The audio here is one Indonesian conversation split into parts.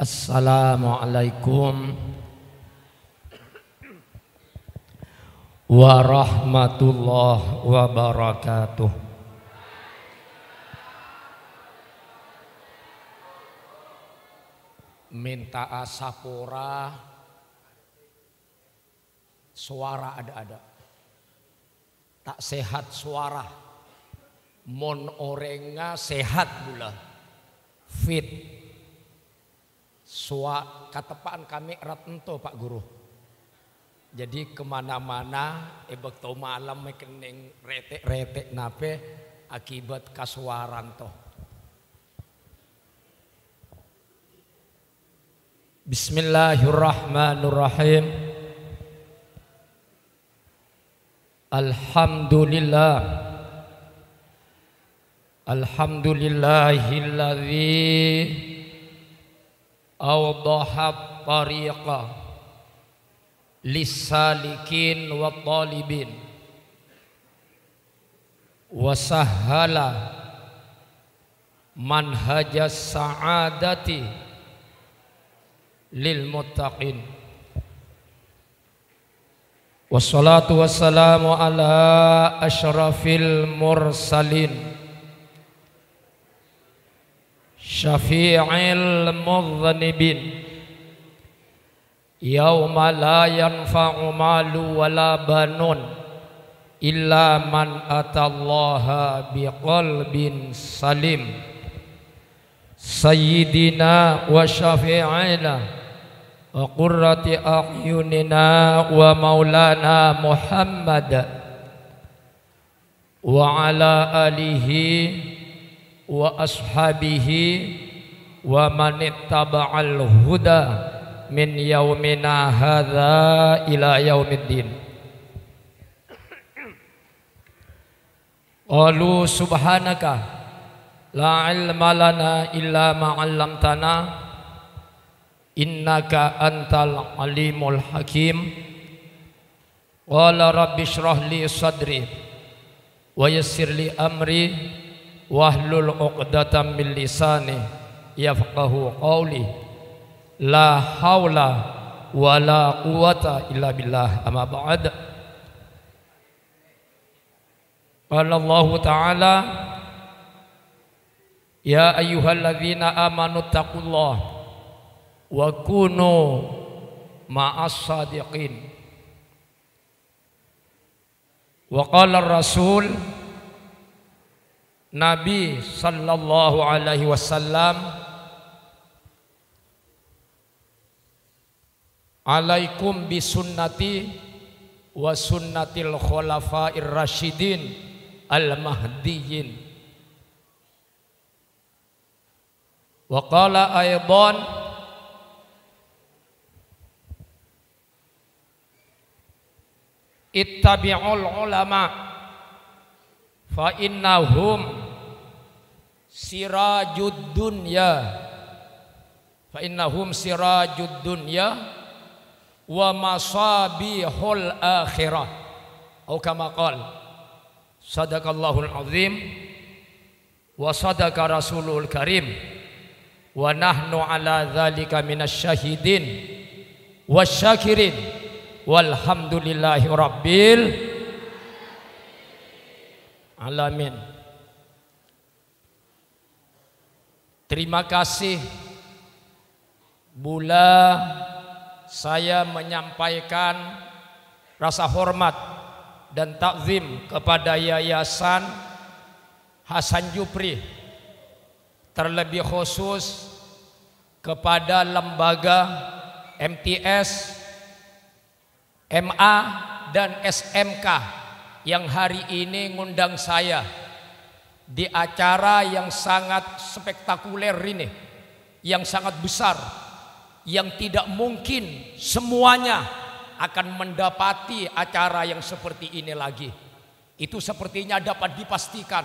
Assalamualaikum warahmatullahi wabarakatuh. Minta asapura, suara ada-ada, tak sehat suara, mon orenga sehat pula, fit. Katepaan kami erat ento Pak Guru. Jadi kemana-mana bekto malam mekening retek-retek nape akibat kasuaran toh. Bismillahirrahmanirrahim. Alhamdulillah. Alhamdulillahilladzi awdahat tariqa lissalikin wa talibin wa sahhala manhajas sa'adati lil muttaqin. Wassalatu wassalamu ala asyrafil mursalin syafi'il mudhnibin yauma la yanfa'u malu wala banun illa man atallaha biqalbin salim. Sayyidina wa syafi'ina wa qurrati a'yunina wa maulana Muhammad wa ala alihi wa ashabihi wa man ittaba'al huda min yaumina hadza ila yaumiddin. Qalu subhanaka la ilma lana illa ma 'allamtana innaka antal alimul hakim. Qala rabbi shrah li sadri wa yassir li amri wahlul 'uqdatam min lisani yafqahu qawli. La haula wala quwata illa billah. Amma ba'd. Qala Allah ta'ala ya ayyuhalladzina amanu taqullaha wa kunu ma'as sadiqin. Wa qala ar-rasul Nabi sallallahu alaihi wasallam, alaikum bisunnati wa sunnatil khulafair rasyidin al mahdiyyin. Wa qala aidan ittabi'ul ulama fa innahum sirajud dunya wa masabihul akhirah atau kama qala sadaqallahul azim wa sadaqa rasulul karim wa nahnu ala dzalika minasyahidin wasyakirin walhamdulillahi rabbil alamin. Terima kasih Bula, saya menyampaikan rasa hormat dan takzim kepada Yayasan Hasan Jupri, terlebih khusus kepada lembaga MTS, MA dan SMK yang hari ini ngundang saya di acara yang sangat spektakuler ini, yang sangat besar, yang tidak mungkin semuanya akan mendapati acara yang seperti ini lagi. Itu sepertinya dapat dipastikan.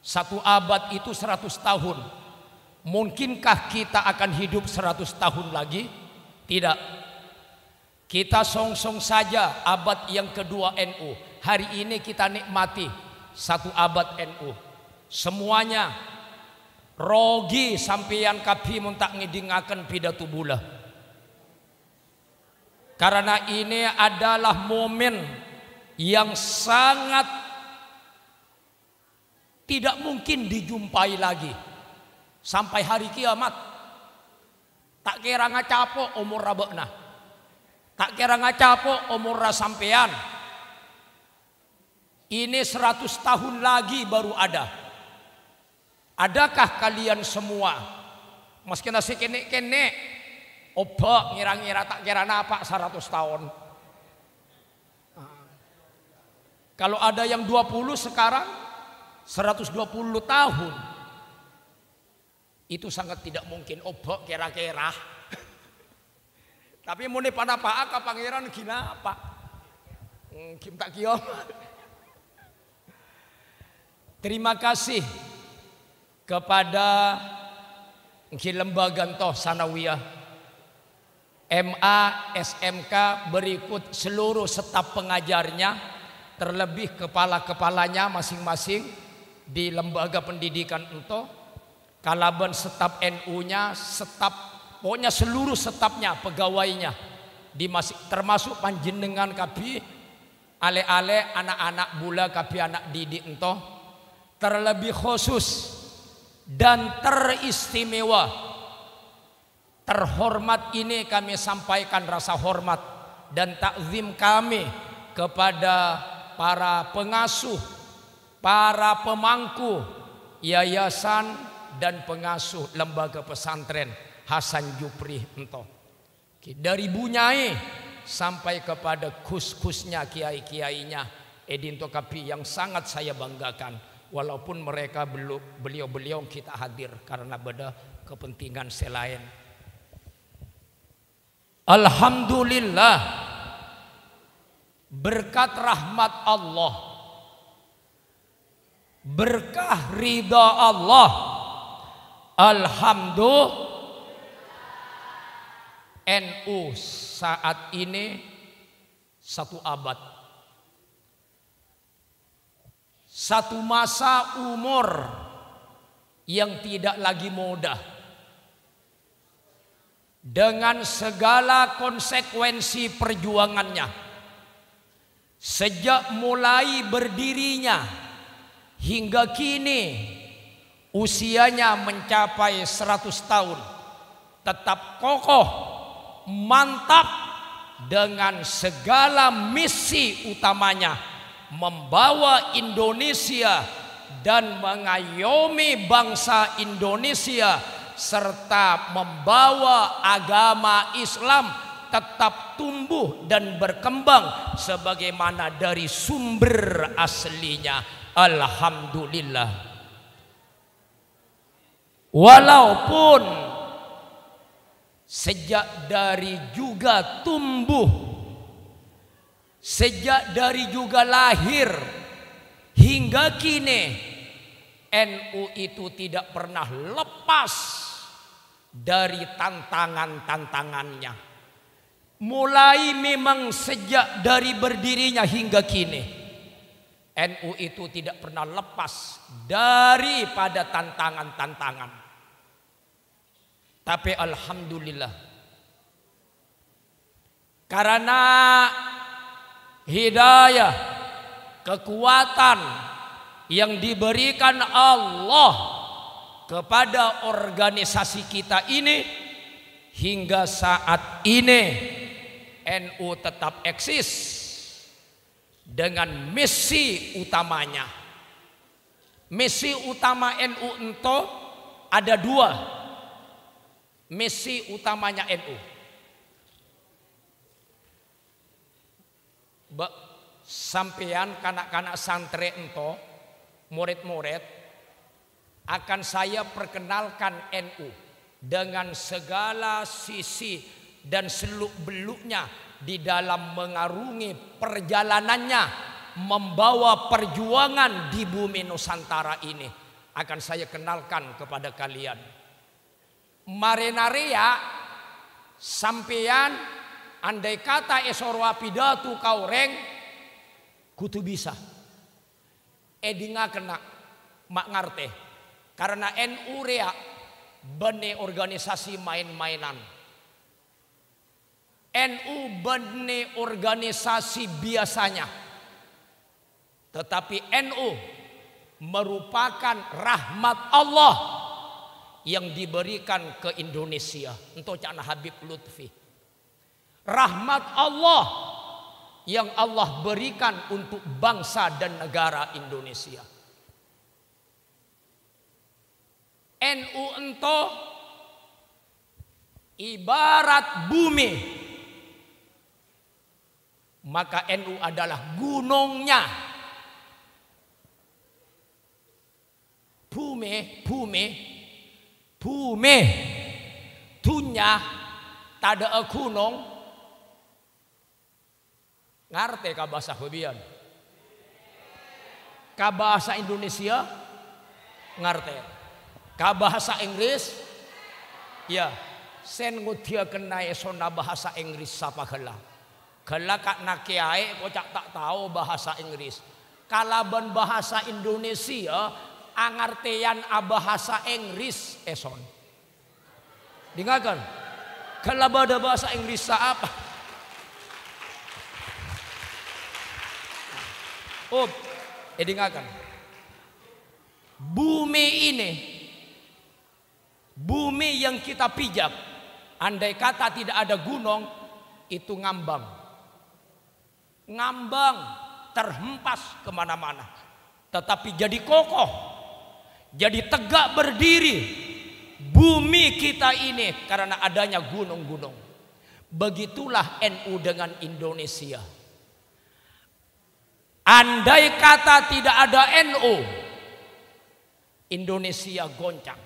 1 abad itu 100 tahun. Mungkinkah kita akan hidup 100 tahun lagi? Tidak. Kita song-song saja abad yang kedua NU. Hari ini kita nikmati 1 abad NU. Semuanya Rogi sampeyan kapi mun tak ngidingaken pidato bula. Karena ini adalah momen yang sangat tidak mungkin dijumpai lagi sampai hari kiamat. Tak kira ngacapo umur rabekna, tak kira ngacapo umur sampean. Ini 100 tahun lagi baru ada. Adakah kalian semua meski nasi kene obak ngira-ngira tak kira napa 100 tahun. Kalau ada yang 20 sekarang 120 tahun. Itu sangat tidak mungkin obak kira-kira. Tapi muni pada Pak Aka pangeran gina apa? Kim tak kiom. Terima kasih kepada lembaga toh sanawiyah MA SMK berikut seluruh staf pengajarnya, terlebih kepala-kepalanya masing-masing di lembaga pendidikan ento, kalaban staf NU-nya, staf pokoknya seluruh stafnya, pegawainya termasuk panjenengan kapi ale-ale anak-anak bula kapi anak didik ento, terlebih khusus dan teristimewa, terhormat ini kami sampaikan rasa hormat dan takzim kami kepada para pengasuh, para pemangku yayasan dan pengasuh lembaga pesantren Hasan Jupri ento. Dari bunyai sampai kepada kus-kusnya, kiai-kiainya edinto kapi yang sangat saya banggakan. Walaupun mereka beliau kita hadir karena beda kepentingan selain. Alhamdulillah berkat rahmat Allah, berkah ridha Allah, alhamdulillah NU saat ini 1 abad. Satu masa umur yang tidak lagi mudah, dengan segala konsekuensi perjuangannya. Sejak mulai berdirinya hingga kini usianya mencapai 100 tahun, tetap kokoh, mantap dengan segala misi utamanya, membawa Indonesia dan mengayomi bangsa Indonesia serta membawa agama Islam tetap tumbuh dan berkembang sebagaimana dari sumber aslinya. Alhamdulillah. Walaupun sejak dari juga tumbuh, sejak dari juga lahir hingga kini, NU itu tidak pernah lepas dari tantangan-tantangannya. Mulai memang sejak dari berdirinya hingga kini, NU itu tidak pernah lepas daripada tantangan-tantangan. Tapi alhamdulillah, karena hidayah, kekuatan yang diberikan Allah kepada organisasi kita ini, hingga saat ini NU tetap eksis dengan misi utamanya. Misi utama NU ento ada 2. Misi utamanya NU, sampean kanak-kanak santri ento, murid-murid, akan saya perkenalkan NU dengan segala sisi dan seluk-beluknya di dalam mengarungi perjalanannya membawa perjuangan di bumi Nusantara ini. Akan saya kenalkan kepada kalian. Marenaria sampean andai kata esorwa pidato kaureng kutu bisa edinga kena mak ngarte Karena NU rea bene organisasi main-mainan. NU bene organisasi biasanya. Tetapi NU merupakan rahmat Allah yang diberikan ke Indonesia. Untuk Cak Habib Lutfi. Rahmat Allah yang Allah berikan untuk bangsa dan negara Indonesia. NU ento ibarat bumi, maka NU adalah gunungnya. Bumi dunya tada gunung. Ngerti ka bahasa Fabian? Ka bahasa Indonesia ngerti. Ka bahasa Inggris ya sen ngudia kenai sona bahasa Inggris sapa heula. Heula kak nakiai kocak tak tahu bahasa Inggris. Kalaban bahasa Indonesia angartian bahasa Inggris eson. Dengarkan. Kalabada bahasa Inggris apa? Dengarkan. Bumi ini, bumi yang kita pijak, andai kata tidak ada gunung, itu ngambang. Ngambang, terhempas kemana-mana. Tetapi jadi kokoh, jadi tegak berdiri. Bumi kita ini karena adanya gunung-gunung. Begitulah NU dengan Indonesia. Andai kata tidak ada NU, Indonesia goncang.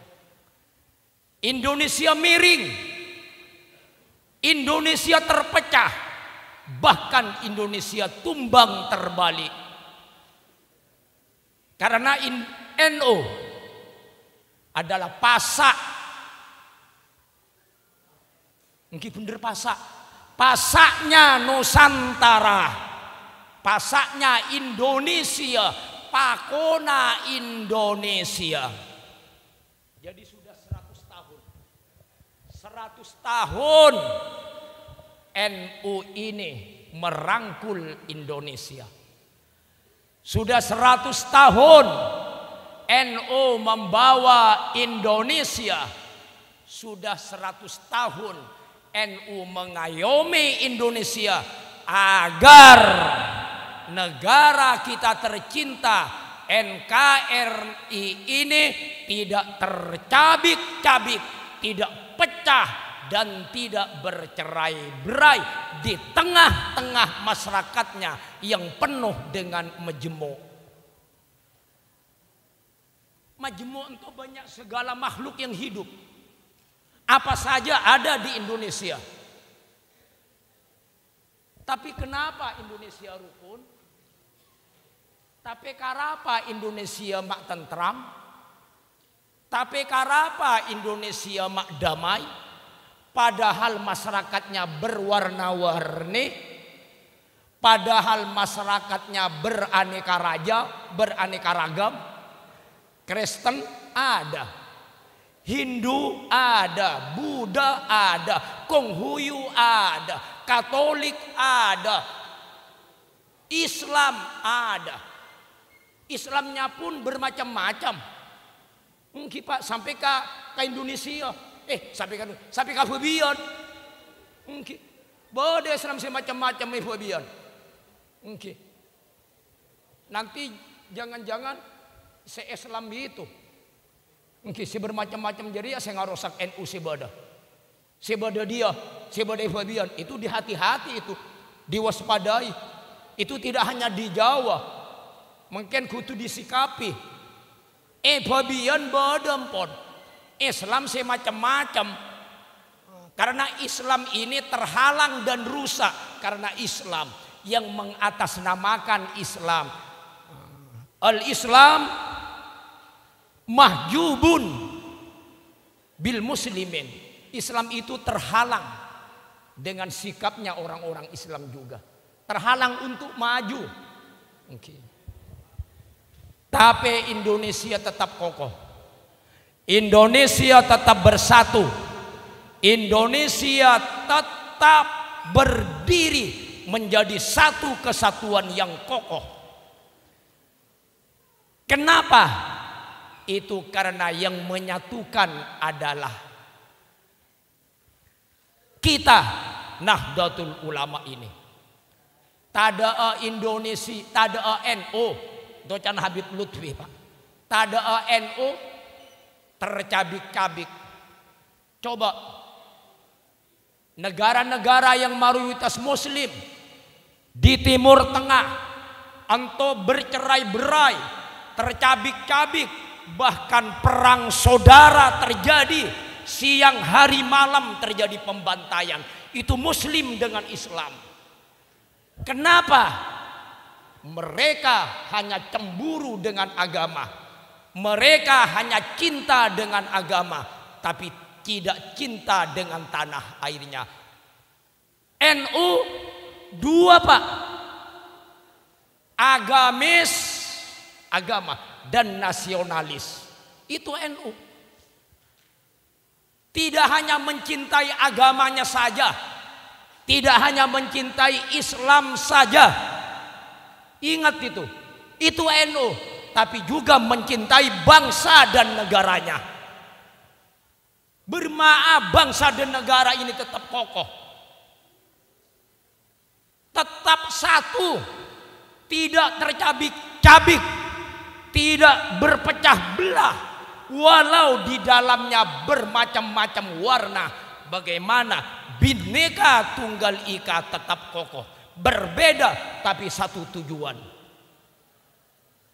Indonesia miring. Indonesia terpecah. Bahkan Indonesia tumbang terbalik. Karena NU adalah pasak. Mungkin bener pasak. Pasaknya Nusantara. Pasaknya Indonesia, pakona Indonesia. Jadi sudah 100 tahun. 100 tahun NU ini merangkul Indonesia. Sudah 100 tahun NU membawa Indonesia. Sudah 100 tahun NU mengayomi Indonesia agar negara kita tercinta NKRI ini tidak tercabik-cabik, tidak pecah dan tidak bercerai-berai di tengah-tengah masyarakatnya yang penuh dengan majemuk. Majemuk itu banyak segala makhluk yang hidup. Apa saja ada di Indonesia. Tapi kenapa Indonesia rukun? Tapi karapa Indonesia mak tentram? Tapi karapa Indonesia mak damai? Padahal masyarakatnya berwarna-warni. Padahal masyarakatnya beraneka raja, beraneka ragam. Kristen ada. Hindu ada, Buddha ada, Konghucu ada, Katolik ada, Islam ada. Islamnya pun bermacam-macam. Mungkin Pak sampai ke Indonesia, sampai ke Fabian. Mungkin boleh Islam semacam-macam Fabian. Mungkin nanti jangan-jangan se-Islam itu. Mungkin si bermacam-macam jadi ya saya ngarosak NU sebada. Sebada dia, sebada Fabian itu dihati-hati itu, diwaspadai. Itu tidak hanya di Jawa, mungkin kudu disikapi. Fabian badempon, Islam semacam-macam. Karena Islam ini terhalang dan rusak karena Islam yang mengatasnamakan Islam. Al-Islam mahjubun bil muslimin. Islam itu terhalang dengan sikapnya orang-orang Islam juga. Terhalang untuk maju. Okay. Tapi Indonesia tetap kokoh. Indonesia tetap bersatu. Indonesia tetap berdiri menjadi satu kesatuan yang kokoh. Kenapa? Itu karena yang menyatukan adalah kita, Nahdlatul Ulama ini. Tada Indonesia, tada NU, Docan Habib Lutfi, Pak. Tada NU tercabik-cabik. Coba negara-negara yang mayoritas Muslim di Timur Tengah, anto bercerai-berai, tercabik-cabik, bahkan perang saudara terjadi, siang hari malam terjadi pembantaian. Itu Muslim dengan Islam. Kenapa? Mereka hanya cemburu dengan agama. Mereka hanya cinta dengan agama, tapi tidak cinta dengan tanah airnya. NU dua, Pak. Agamis, agama, dan nasionalis. Itu NU. Tidak hanya mencintai agamanya saja, tidak hanya mencintai Islam saja. Ingat itu NU, tapi juga mencintai bangsa dan negaranya. Bermaaf, bangsa dan negara ini tetap kokoh, tetap satu, tidak tercabik-cabik, tidak berpecah belah, walau di dalamnya bermacam-macam warna. Bagaimana Bhinneka Tunggal Ika tetap kokoh, berbeda tapi satu tujuan.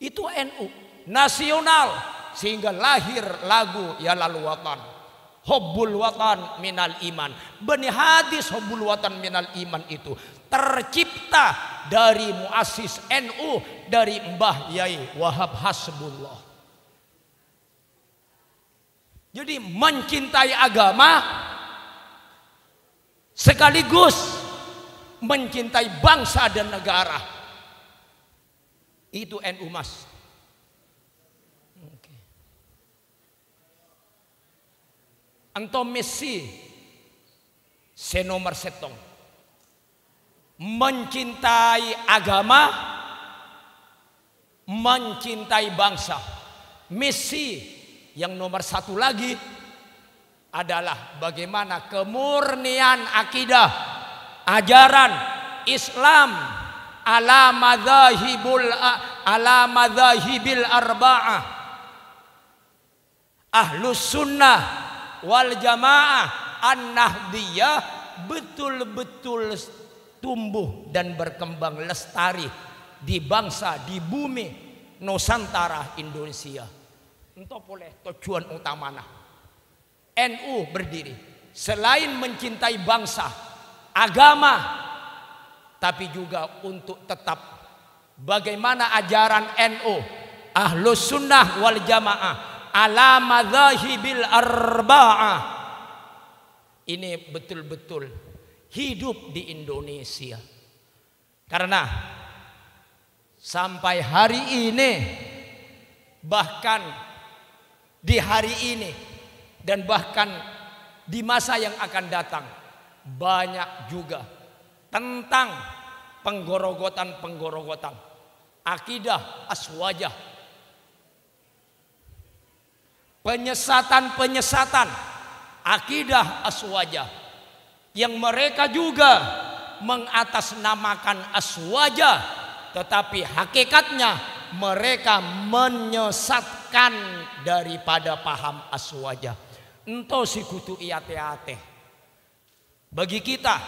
Itu NU nasional, sehingga lahir lagu Ya Lal Watan, Hubbul Watan minal iman. Bani hadis Hubbul Watan minal iman itu tercipta dari muassis NU, dari Mbah Yai Wahab Hasbullah. Jadi mencintai agama sekaligus mencintai bangsa dan negara. Itu NU, Mas. Oke. Anto Messi senomor setong mencintai agama, mencintai bangsa. Messi yang nomor satu lagi adalah bagaimana kemurnian akidah, ajaran Islam ala madzahibil arba'ah, ahlus sunnah wal jamaah an-nahdiyah, betul-betul tumbuh dan berkembang lestari di bangsa, di bumi Nusantara Indonesia. Entah boleh tujuan utamanya NU berdiri selain mencintai bangsa, agama, tapi juga untuk tetap bagaimana ajaran NU ahlus sunnah wal jamaah ala madzahibil arba'ah ini betul-betul hidup di Indonesia. Karena sampai hari ini, bahkan di hari ini dan bahkan di masa yang akan datang, banyak juga tentang penggorogotan akidah aswajah, penyesatan akidah aswajah, yang mereka juga mengatasnamakan aswajah, tetapi hakikatnya mereka menyesatkan daripada paham aswajah. Ento si kutu iate-ate. Bagi kita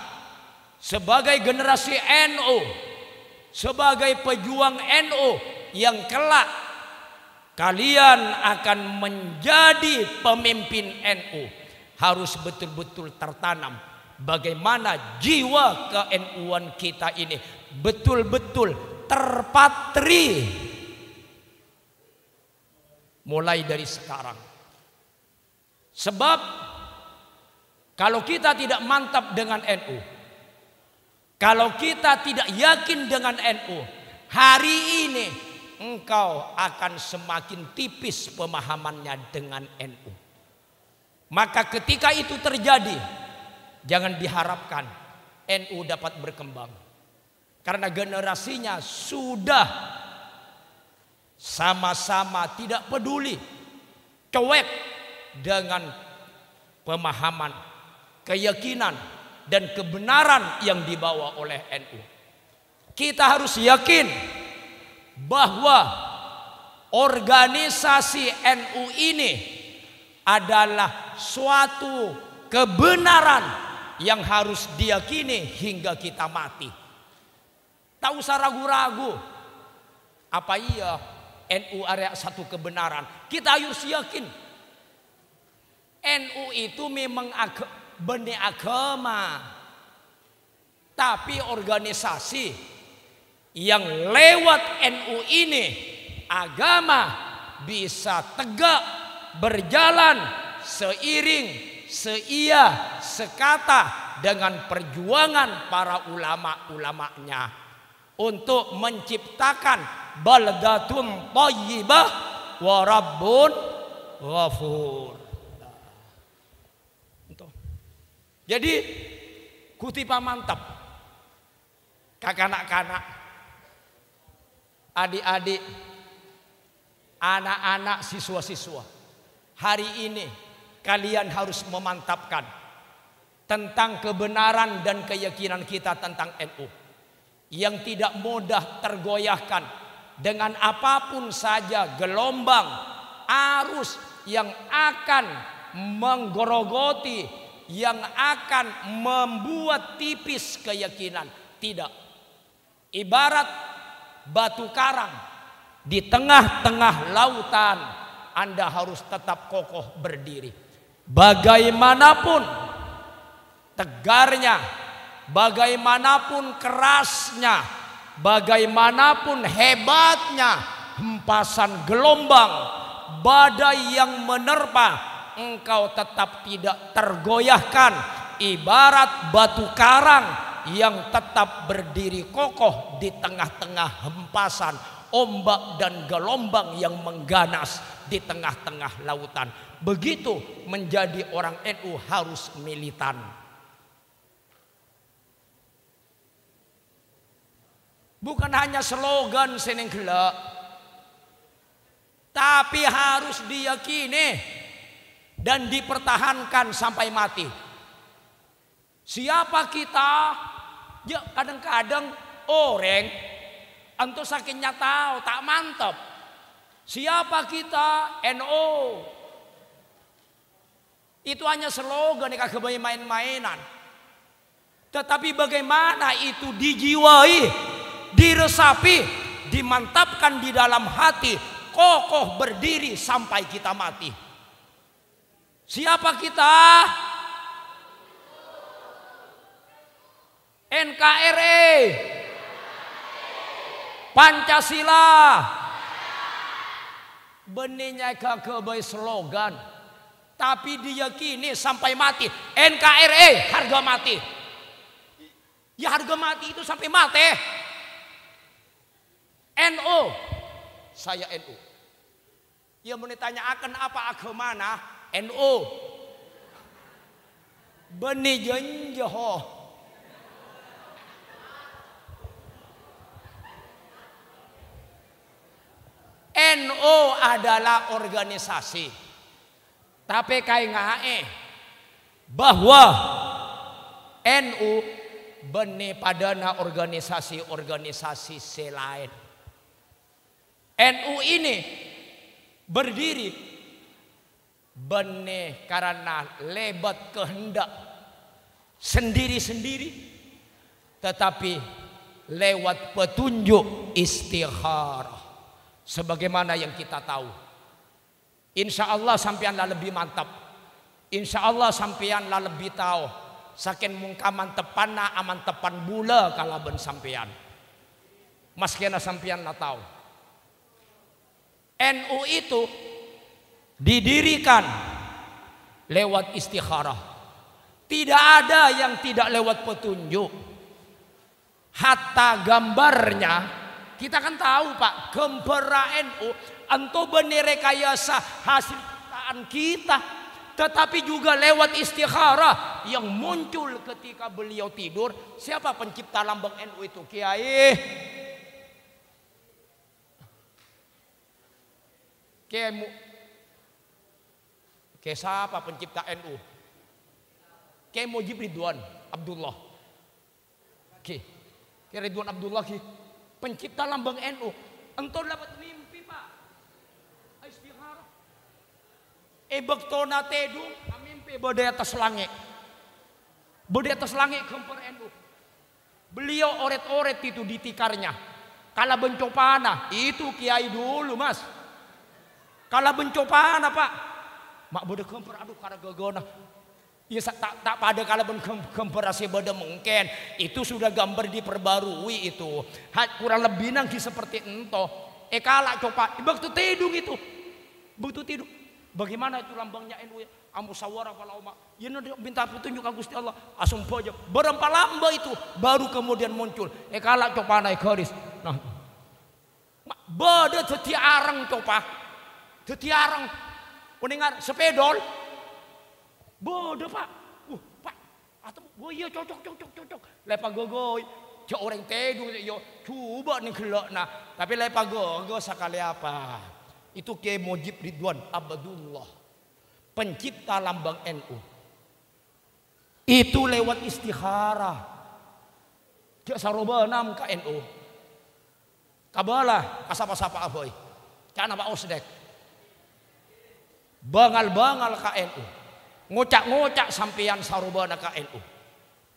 sebagai generasi NU, sebagai pejuang NU yang kelak kalian akan menjadi pemimpin NU, harus betul-betul tertanam bagaimana jiwa ke-NU-an kita ini betul-betul terpatri mulai dari sekarang. Sebab kalau kita tidak mantap dengan NU, kalau kita tidak yakin dengan NU, hari ini engkau akan semakin tipis pemahamannya dengan NU. Maka ketika itu terjadi, jangan diharapkan NU dapat berkembang. Karena generasinya sudah sama-sama tidak peduli, cuek dengan pemahaman, keyakinan, dan kebenaran yang dibawa oleh NU. Kita harus yakin bahwa organisasi NU ini adalah suatu kebenaran yang harus diyakini hingga kita mati. Tak usah ragu-ragu. Apa iya NU area satu kebenaran? Kita harus yakin. NU itu memang benih agama, tapi organisasi yang lewat NU ini agama bisa tegak berjalan seiring seia sekata dengan perjuangan para ulama-ulamanya untuk menciptakan baldatun thayyibah wa rabbun ghafur. Jadi kutipan mantap, kakak-anak, adik-adik, anak-anak, siswa-siswa. Hari ini kalian harus memantapkan tentang kebenaran dan keyakinan kita tentang NU. Yang tidak mudah tergoyahkan dengan apapun saja gelombang arus yang akan menggerogoti, yang akan membuat tipis keyakinan. Tidak. Ibarat batu karang di tengah-tengah lautan, Anda harus tetap kokoh berdiri. Bagaimanapun tegarnya, bagaimanapun kerasnya, bagaimanapun hebatnya hempasan gelombang, badai yang menerpa, engkau tetap tidak tergoyahkan. Ibarat batu karang yang tetap berdiri kokoh di tengah-tengah hempasan ombak dan gelombang yang mengganas di tengah-tengah lautan. Begitu menjadi orang NU harus militan. Bukan hanya slogan seneng gelak, tapi harus diyakini dan dipertahankan sampai mati. Siapa kita? Ya kadang-kadang orang antu sakitnya tahu tak mantap. Siapa kita? NU. Itu hanya slogan yang kagak main-mainan. Tetapi bagaimana itu dijiwai, diresapi, dimantapkan di dalam hati, kokoh berdiri sampai kita mati. Siapa kita? NKRI, Pancasila. Benihnya kagak baik slogan, tapi diyakini sampai mati. NKRI harga mati. Ya harga mati itu sampai mati. NU, saya NU. Ya mau ditanyakan apa agamana? NU. Benih jenjoh. NU adalah organisasi. Tapi kayak ngae bahwa NU benih padana organisasi-organisasi selain. NU ini berdiri benih karena lebat kehendak sendiri-sendiri, tetapi lewat petunjuk istikharah. Sebagaimana yang kita tahu, insya Allah sampeanlah lebih mantap, insya Allah sampeanlah lebih tahu. Saking mungkaman tepanna aman tepan bula kalaban sampean. Mas kena sampeanlah tahu. NU itu didirikan lewat istikharah. Tidak ada yang tidak lewat petunjuk. Hatta gambarnya Kita kan tahu Pak, Gembala NU ento benih rekayasa hasil ciptaan kita, tetapi juga lewat istikharah yang muncul ketika beliau tidur. Siapa pencipta lambang NU itu? Kiai siapa pencipta NU? Kiai Mujib Ridwan Abdullah. Kiai Ridwan Abdullah pencipta lambang NU. Engkau dapat mimpi Pak. Istikharah. Bektona tedung mimpi bode atas langit. Bode atas langit kemper NU. Beliau oret-oret itu di tikarnya. Kala bencopana itu kiai dulu Mas. Kala bencopana Pak. Mak bode kemper aduh karena gagona. Ya tak pada kala komparasi beda mungkin itu sudah gambar diperbarui itu kurang lebih nanti seperti ento kala coba waktu tidung itu waktu tidung bagaimana itu lambangnya NU ya amusawara kalau mak ya minta petunjuk Gusti Allah asum boja berempat lamba itu baru kemudian muncul kala coba naik garis nah beda tetiarang coba tetiarang mendengar sepedol bodoh Pak, Pak, atau oh iya cocok. Lepas gogoy, cok orang tedung yo coba nih gelak nah, tapi lepas gogo sekali apa? Itu Kiai Mujib Ridwan Abdullah, pencipta lambang NU. Itu lewat istikharah. Cak sarobanam ke NU. Kabalah kasapa-sapa aboy. Cana Pak Osdek. Bangal-bangal ke NU. Ngocak-ngocak sampeyan sarubana ka NU.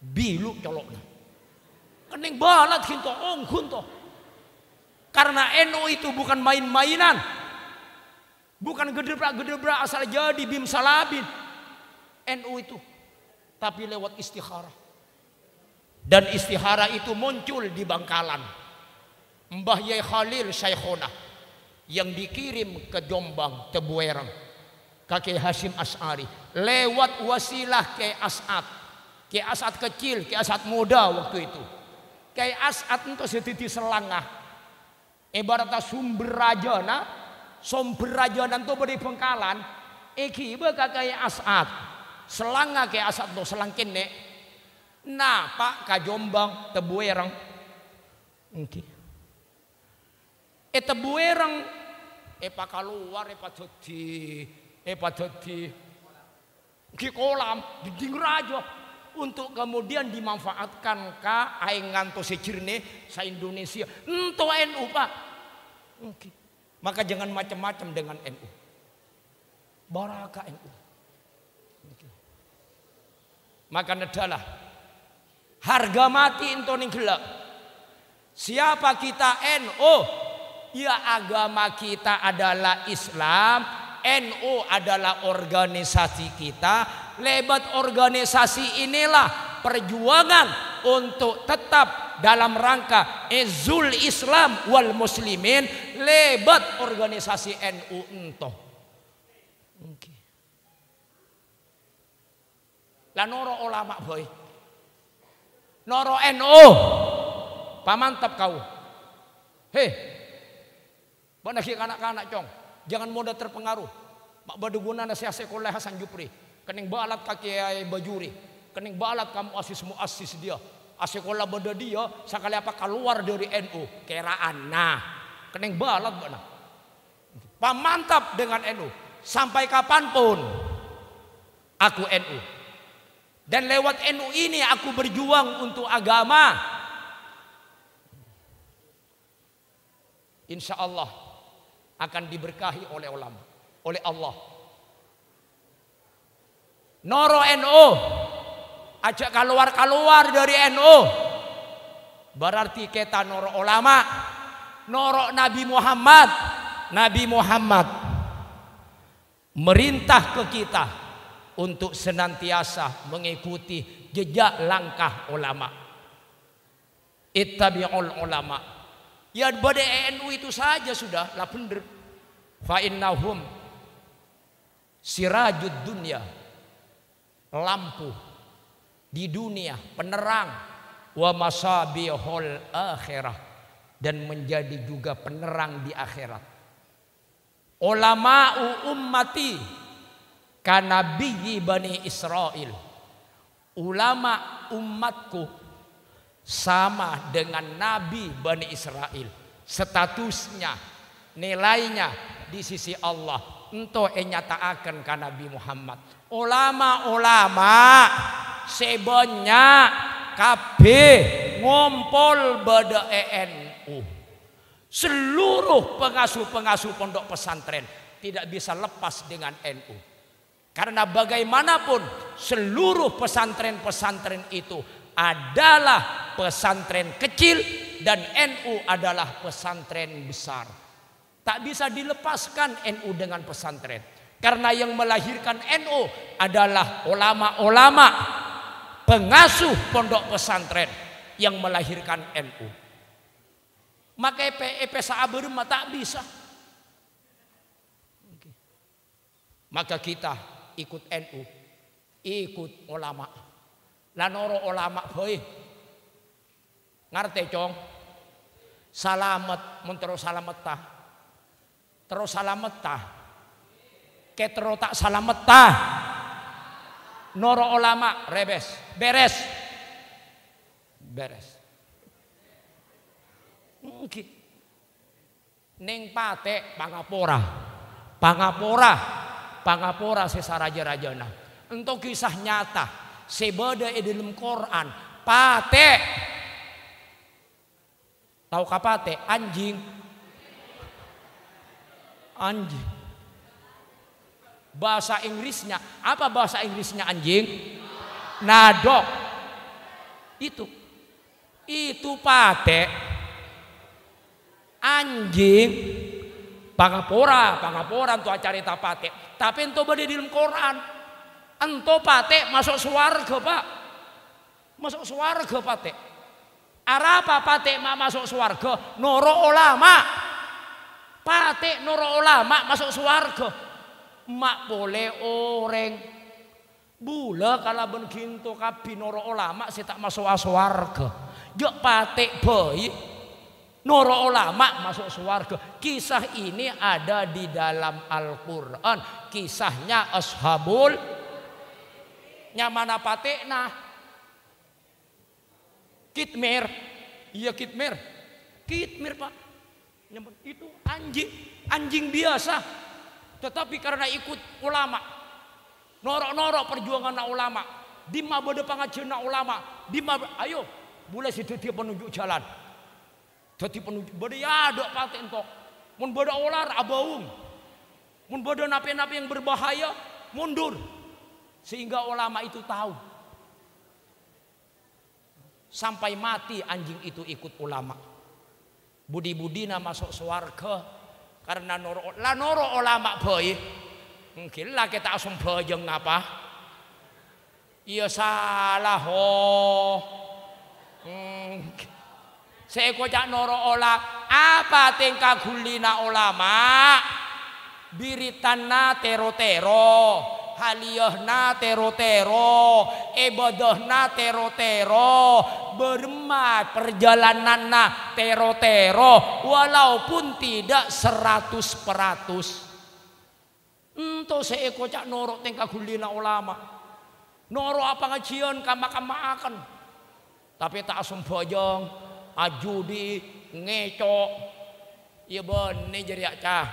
Bilu colokna. Kening balat kinto ongkun to. Karena NU itu bukan main-mainan. Bukan gedebrak asal jadi bim salabin. NU itu. Tapi lewat istikharah. Dan istikharah itu muncul di Bangkalan. Mbah Yai Khalil Syekhona yang dikirim ke Jombang, Tebuireng. Kakek Hashim Asy'ari lewat wasilah Kiai As'ad. Kiai As'ad kecil, Kiai As'ad muda waktu itu. Kiai As'ad itu setiti selangah. Ibaratnya sumber rajana itu beri Bengkalan. Iki beka Kiai As'ad. Selangah Kiai As'ad itu selang kene. Nah Pak ka Jombang Tebuireng. Iki. Tebuireng Pak keluar Pak di kolam di raja untuk kemudian dimanfaatkan ka aing ngantos sejerne sa Indonesia ento NU Pak. Maka jangan macam-macam dengan NU. Baraka NU. Maka adalah harga mati ento ning gelak. Siapa kita NU? Ya agama kita adalah Islam. NU adalah organisasi kita. Lewat organisasi inilah perjuangan untuk tetap dalam rangka izul Islam wal muslimin. Lewat organisasi NU ento. Lah noro ulama boy. Noro NU. Pamantap kau. Hei. Mana ki anak-anak cong. Jangan mudah terpengaruh. Mak baduguna nasihat sekolah Hasan Jupri. Kening balat kaki bajuri. Kening balat kamu asis dia. Asekolah beda dia. Sekali apa keluar dari NU. Keraan. Nah. Kening balat mana. Pamantap dengan NU. Sampai kapanpun. Aku NU. Dan lewat NU ini aku berjuang untuk agama. Insya Allah. Akan diberkahi oleh ulama, oleh Allah. Noro NU, ajak keluar dari NU. Berarti kita noro ulama, noro Nabi Muhammad. Nabi Muhammad merintah ke kita untuk senantiasa mengikuti jejak langkah ulama. Ittabi'ul ulama. Ya pada NU itu saja sudah lah bener. Fa innahum sirajud dunya, lampu di dunia, penerang, wa masabihul akhirah, dan menjadi juga penerang di akhirat. Ulama'u ummati kanabiyyi bani Israel. Ulama umatku sama dengan nabi Bani Israel. Statusnya, nilainya di sisi Allah. Ento nyataaken ka Nabi Muhammad. Ulama-ulama sebanyak kabeh ngompol bada NU. Seluruh pengasuh-pengasuh pondok pesantren tidak bisa lepas dengan NU. Karena bagaimanapun seluruh pesantren-pesantren itu adalah pesantren kecil dan NU adalah pesantren besar. Tak bisa dilepaskan NU dengan pesantren. Karena yang melahirkan NU adalah ulama-ulama pengasuh pondok pesantren yang melahirkan NU. Maka EP Saaber tak bisa. Maka kita ikut NU, ikut ulama. Lanoro ulama boy. Ngerti cong? Salamet mentero salamet tah. Terus salamet tah. Ketero tak salamet tah. Noro ulama rebes, beres. Beres. Mungkin Neng pate pangapora sesaraja-rajana. Untuk kisah nyata sebada di dalam Quran pate. Tahu kapate anjing. Anjing. Bahasa Inggrisnya apa bahasa Inggrisnya anjing? Nadok. Itu pate. Anjing pangapora untuk acarita pate. Tapi ento bade di dalam Quran. Ento pate masuk swarga, Pak. Masuk swarga pate. Arapa pate masuk swarga? Noro ulama. Pate noro ulama masuk swarga. Mak boleh orang bula kala ben ginto kabi noro ulama sih tak masuk swarga. Jok pate bayi. Noro ulama masuk surga. Kisah ini ada di dalam Al-Quran. Kisahnya ashabul nyamana patekna kitmir. Iya kitmir Pak. Itu anjing biasa. Tetapi karena ikut ulama, norok perjuangan ulama, dima bade pangajian ulama, ayo boleh situ dia penunjuk jalan. Jadi penunjuk bade ya dok paten tok. Mun bade olar abaung. Mun bade napi-napi yang berbahaya mundur. Sehingga ulama itu tahu. Sampai mati anjing itu ikut ulama. Budi-budina masuk swarga karena noro ulama boy. Mungkin lah kita asum bajeng apa? Iya salah Saya kocak noro ola apa tingkah gulina ulama biritanna tero-tero haliyahna tero-tero ibadahna tero-tero bermat perjalananna tero-tero walaupun tidak 100%. Ento saya kocak noro tingkah gulina ulama noro apa ngajian kama-kama akan tapi tak asum bojong ajudi ngecok iya benih jadi acah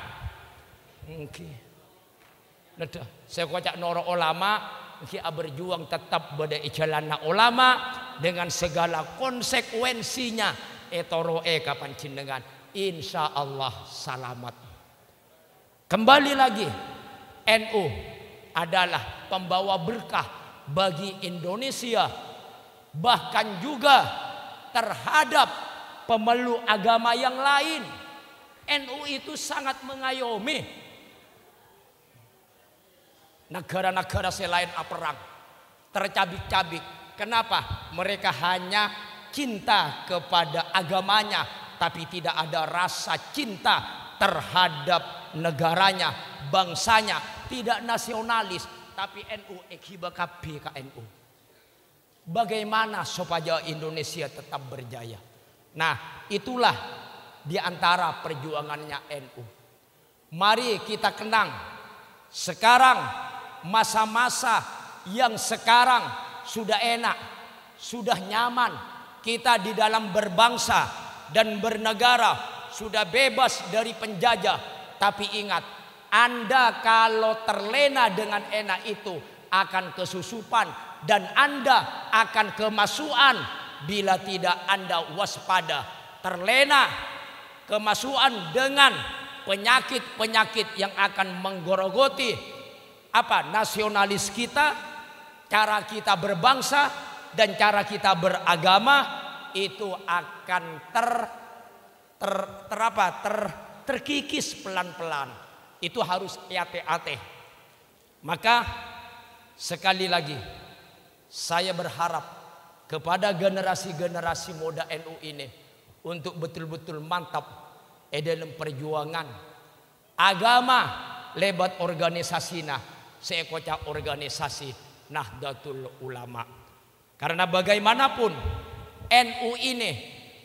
mungkin nada saya kocak noro ulama mungkin berjuang tetap pada jalanna ulama dengan segala konsekuensinya etoroe kapan cindengan insya Allah selamat. Kembali lagi NU adalah pembawa berkah bagi Indonesia bahkan juga terhadap pemeluk agama yang lain. NU itu sangat mengayomi negara-negara selain perang tercabik-cabik. Kenapa? Mereka hanya cinta kepada agamanya tapi tidak ada rasa cinta terhadap negaranya, bangsanya, tidak nasionalis. Tapi NU ekhiba kabeh ka NU. Bagaimana supaya Indonesia tetap berjaya? Nah, itulah di antara perjuangannya NU. Mari kita kenang sekarang masa-masa yang sekarang sudah enak, sudah nyaman. Kita di dalam berbangsa dan bernegara sudah bebas dari penjajah. Tapi ingat, Anda kalau terlena dengan enak itu akan kesusupan dan Anda akan kemasukan bila tidak Anda waspada. Terlena kemasukan dengan penyakit-penyakit yang akan menggerogoti nasionalis kita, cara kita berbangsa dan cara kita beragama itu akan terkikis pelan-pelan. Itu harus hati-hati. Maka sekali lagi saya berharap kepada generasi-generasi muda NU ini untuk betul-betul mantap dalam perjuangan agama lebat organisasinya seekocak organisasi Nahdlatul Ulama. Karena bagaimanapun NU ini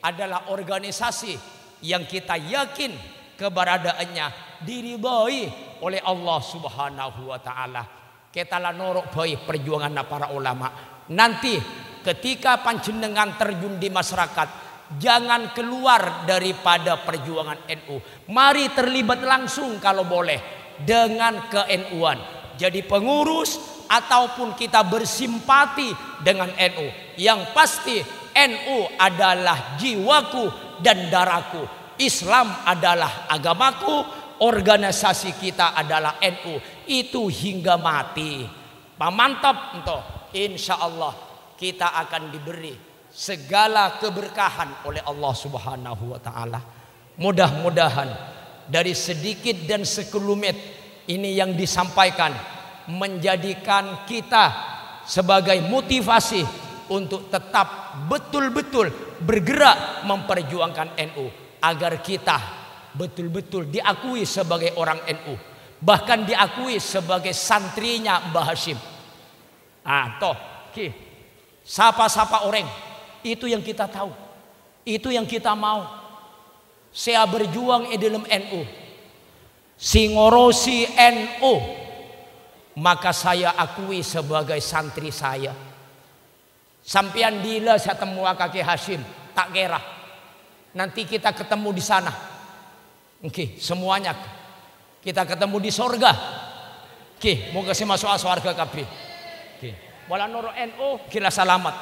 adalah organisasi yang kita yakin keberadaannya diridhoi oleh Allah Subhanahu wa taala. Kita la norok bae perjuangan para ulama. Nanti ketika panjenengan terjun di masyarakat, jangan keluar daripada perjuangan NU. Mari terlibat langsung kalau boleh dengan ke-NU-an. Jadi pengurus ataupun kita bersimpati dengan NU. Yang pasti NU adalah jiwaku dan darahku. Islam adalah agamaku, organisasi kita adalah NU. Itu hingga mati. Mantap entah. Insya Allah kita akan diberi segala keberkahan oleh Allah Subhanahu wa taala. Mudah-mudahan dari sedikit dan sekelumit ini yang disampaikan menjadikan kita sebagai motivasi untuk tetap betul-betul bergerak memperjuangkan NU agar kita betul-betul diakui sebagai orang NU, bahkan diakui sebagai santrinya Mbah Hashim. Sapa-sapa orang itu yang kita tahu, itu yang kita mau. Saya berjuang di dalam NU, singorosi NU, maka saya akui sebagai santri saya. Sampian dila saya temu Kaki Hashim, tak kira. Nanti kita ketemu di sana. Oke, semuanya kita ketemu di sorga. Oke, mau kasih masuk surga kabeh. Oke, wala noro NU kira selamat.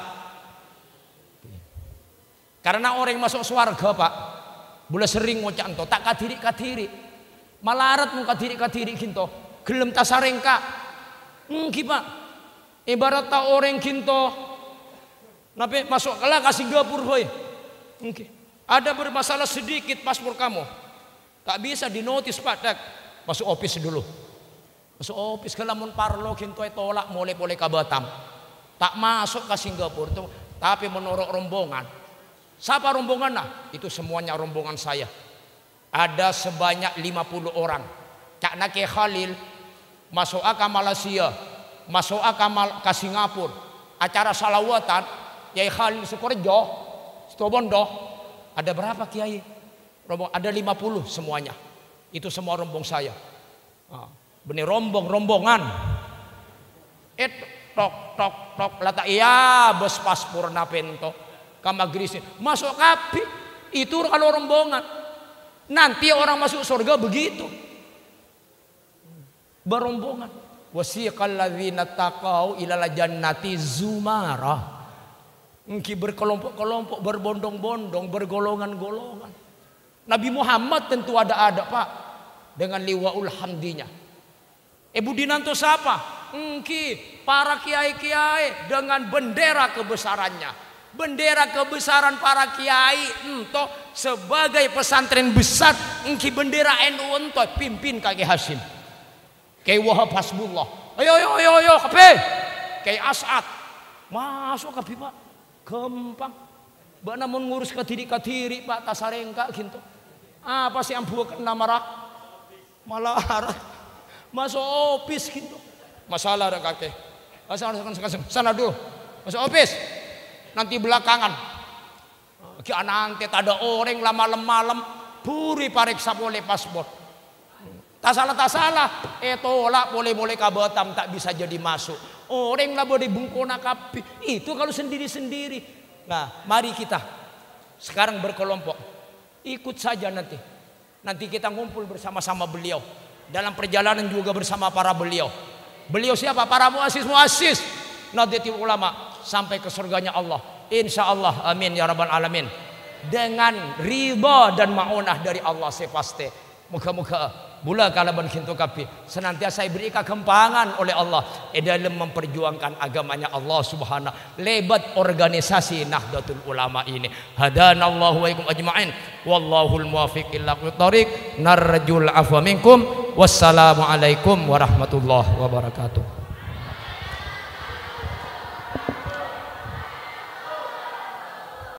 Karena orang masuk surga Pak, boleh sering ngocak ento tak kadiri, malarat muka kadiri kinto, gelem tasarengka, Pak, ibarat ta orang kinto, nape masuk kala kasih Singapura hoy, ada bermasalah sedikit paspor kamu, tak bisa dinotis Pak, tak masuk office dulu, masuk office kalau mun parlo kinto tolak mulai ke Batam, tak masuk ke Singapura tuh, tapi menurut rombongan. Siapa rombongan? Nah, itu semuanya rombongan saya. Ada sebanyak 50 orang. Cak Nake Khalil masuk ke Malaysia, masuk ke Singapura. Acara salawatan, Yai Khalil Sukorejo, Setobondo. Ada berapa kiai? Ada 50 semuanya. Itu semua rombong saya. Benih rombongan. Tok lata iya bos paspor napento. Kamagrisin masuk kapi itu kalau rombongan. Nanti orang masuk surga begitu berombongan. Wasiqal ladzina taqau ilal jannati zumara. Berkelompok-kelompok, berbondong-bondong, bergolongan-golongan. Nabi Muhammad tentu ada Pak dengan liwaul hamdinya. Budinanto siapa? Para kiai-kiai dengan bendera kebesarannya. Bendera kebesaran para kiai ento sebagai pesantren besar bendera NU ento pimpin Kaki Hashim, Kiai Wahab Hasbullah, ayo kape Kiai As'ad masuk kape Pak, gampang mbak namun ngurus kadiri Pak tasarengka gitu. Apa sih yang buat nama malah masuk office gitu, masalah ada kakek sana dulu masuk office. Nanti belakangan nanti tak ada orang lama-malam puri pariksa boleh paspor. Tak salah, tolak boleh ke Batam tak bisa jadi masuk. Orang lah boleh bungkona kapi. Itu kalau sendiri-sendiri. Nah, mari kita sekarang berkelompok. Ikut saja nanti. Nanti kita ngumpul bersama-sama beliau. Dalam perjalanan juga bersama para beliau. Beliau siapa? Para muassis Nahdlatul Ulama sampai ke surganya Allah. Insya Allah, amin ya rabbal alamin. Dengan ridha dan ma'unah dari Allah sepasti. Muka-muka bula kalaban kintu kapi senantiasa diberi kekempangan oleh Allah dalam memperjuangkan agamanya Allah Subhanahu. Lebat organisasi Nahdlatul Ulama ini. Hadanallahu wa ikum ajma'in. Wallahul muwaffiq ila aqwamit thoriq. Narjul afwa minkum. Wassalamu alaikum warahmatullahi wabarakatuh.